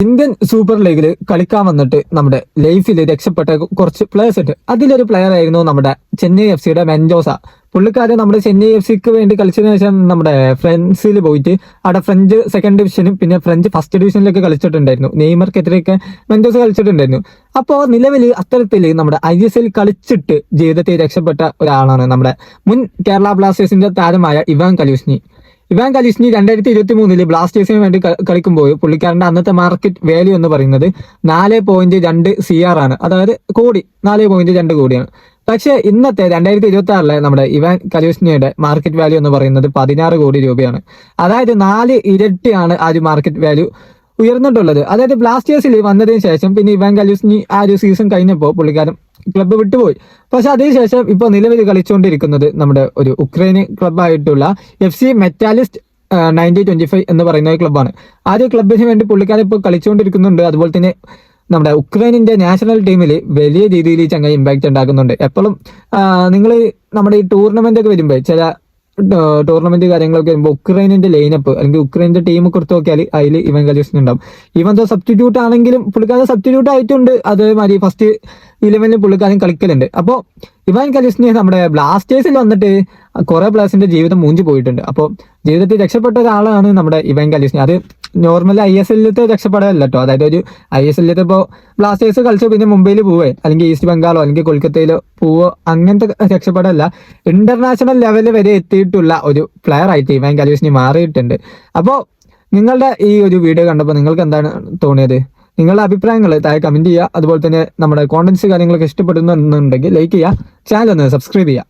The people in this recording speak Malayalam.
ഇന്ത്യൻ സൂപ്പർ ലീഗിൽ കളിക്കാൻ വന്നിട്ട് നമ്മുടെ ലൈഫിൽ രക്ഷപ്പെട്ട കുറച്ച് പ്ലേയേഴ്സ് ഉണ്ട്. അതിലൊരു പ്ലെയർ ആയിരുന്നു നമ്മുടെ ചെന്നൈ എഫ് സിയുടെ മെൻഡോസ. പുള്ളിക്കാരൻ നമ്മുടെ ചെന്നൈ എഫ് സിക്ക് വേണ്ടി കളിച്ചതിന് ശേഷം നമ്മുടെ ഫ്രണ്ട്സിൽ പോയിട്ട് അവിടെ ഫ്രഞ്ച് സെക്കൻഡ് ഡിവിഷനും പിന്നെ ഫ്രഞ്ച് ഫസ്റ്റ് ഡിവിഷനിലൊക്കെ കളിച്ചിട്ടുണ്ടായിരുന്നു. നെയ്മർക്കെതിരെയൊക്കെ മെൻഡോസ കളിച്ചിട്ടുണ്ടായിരുന്നു. അപ്പോൾ നിലവിൽ അത്തരത്തിൽ നമ്മുടെ ISL കളിച്ചിട്ട് ജീവിതത്തിൽ രക്ഷപ്പെട്ട ഒരാളാണ് നമ്മുടെ മുൻ കേരള ബ്ലാസ്റ്റേഴ്സിന്റെ താരമായ ഇവാൻ കലൂസ്നി. 2023 ബ്ലാസ്റ്റേഴ്സിന് വേണ്ടി കളിക്കുമ്പോൾ പുള്ളിക്കാരന്റെ അന്നത്തെ മാർക്കറ്റ് വാല്യൂ എന്ന് പറയുന്നത് 4.2 CR ആണ്. അതായത് കോടി, 4.2 കോടിയാണ്. പക്ഷേ ഇന്നത്തെ 2026 നമ്മുടെ ഇവാൻ കലൂസ്നിയുടെ മാർക്കറ്റ് വാല്യൂ എന്ന് പറയുന്നത് 16 കോടി രൂപയാണ്. അതായത് 4 ഇരട്ടിയാണ് ആ ഒരു മാർക്കറ്റ് വാല്യൂ ഉയർന്നിട്ടുള്ളത്. അതായത് ബ്ലാസ്റ്റേഴ്സിൽ വന്നതിന് ശേഷം പിന്നെ ഇവാൻ കലൂസ്നി ആ ഒരു സീസൺ കഴിഞ്ഞപ്പോൾ പുള്ളിക്കാരൻ ക്ലബ്ബ് വിട്ടുപോയി. പക്ഷെ അതിനുശേഷം ഇപ്പോൾ നിലവിൽ കളിച്ചുകൊണ്ടിരിക്കുന്നത് നമ്മുടെ ഒരു ഉക്രൈന് ക്ലബ്ബായിട്ടുള്ള FC മെറ്റാലിസ്റ്റ് 9025 എന്ന് പറയുന്ന ഒരു ക്ലബ്ബാണ്. ആ ഒരു ക്ലബിന് വേണ്ടി പുള്ളിക്കാരൻ ഇപ്പോൾ കളിച്ചുകൊണ്ടിരിക്കുന്നുണ്ട്. അതുപോലെ തന്നെ നമ്മുടെ ഉക്രൈനിന്റെ നാഷണൽ ടീമിൽ വലിയ രീതിയിൽ ചങ്ങായി ഇമ്പാക്ട് ഉണ്ടാക്കുന്നുണ്ട്. എപ്പോഴും നിങ്ങൾ നമ്മുടെ ഈ ടൂർണമെന്റ് ഒക്കെ വരുമ്പോൾ ചില ടൂർണമെന്റ് കാര്യങ്ങളൊക്കെ വരുമ്പോൾ ഉക്രൈനിന്റെ ലൈനപ്പ് അല്ലെങ്കിൽ ഉക്രൈനിന്റെ ടീം കൊടുത്തു നോക്കിയാൽ അതിൽ ഇവൻ കലൂസ്നി ഉണ്ടാവും. ഈവൻ ദോ സബ്സ്റ്റിറ്റ്യൂട്ട് ആണെങ്കിലും പുള്ളിക്കാരൻ സബ്സ്റ്റിറ്റ്യൂട്ട് ആയിട്ടുണ്ട്. അതേമാതിരി ഫസ്റ്റ് 11 പുള്ളിക്കാരൻ കളിക്കലുണ്ട്. അപ്പോൾ ഇവാൻ കലൂസ്നി നമ്മുടെ ബ്ലാസ്റ്റേഴ്സിൽ വന്നിട്ട് കുറെ പ്ലേയേഴ്സിന്റെ ജീവിതം മൂഞ്ചി പോയിട്ടുണ്ട്. അപ്പോൾ ജീവിതത്തിൽ രക്ഷപ്പെട്ട ഒരാളാണ് നമ്മുടെ ഇവാൻ കലൂസ്നി. അത് നോർമലി ISLത്തെ രക്ഷപ്പെടലല്ല കേട്ടോ. അതായത് ഒരു ISLത്തെ ഇപ്പോൾ ബ്ലാസ്റ്റേഴ്സ് കളിച്ചോ പിന്നെ മുംബൈയിൽ പോവേ അല്ലെങ്കിൽ ഈസ്റ്റ് ബംഗാളോ അല്ലെങ്കിൽ കൊൽക്കത്തയിലോ പോവോ അങ്ങനത്തെ രക്ഷപ്പെടലല്ല. ഇന്റർനാഷണൽ ലെവലിൽ വരെ എത്തിയിട്ടുള്ള ഒരു പ്ലെയർ ആയിട്ട് ഇവാൻ കലൂസ്നി മാറിയിട്ടുണ്ട്. അപ്പോൾ നിങ്ങളുടെ ഈ ഒരു വീഡിയോ കണ്ടപ്പോൾ നിങ്ങൾക്ക് എന്താണ് തോന്നിയത്? നിങ്ങളുടെ അഭിപ്രായങ്ങൾ താഴെ കമന്റ് ചെയ്യുക. അതുപോലെ തന്നെ നമ്മുടെ കോണ്ടന്റ്സ് കാര്യങ്ങളൊക്കെ ഇഷ്ടപ്പെടുന്നുണ്ടെങ്കിൽ ലൈക്ക് ചെയ്യുക, ചാനൽ ഒന്ന് സബ്സ്ക്രൈബ് ചെയ്യുക.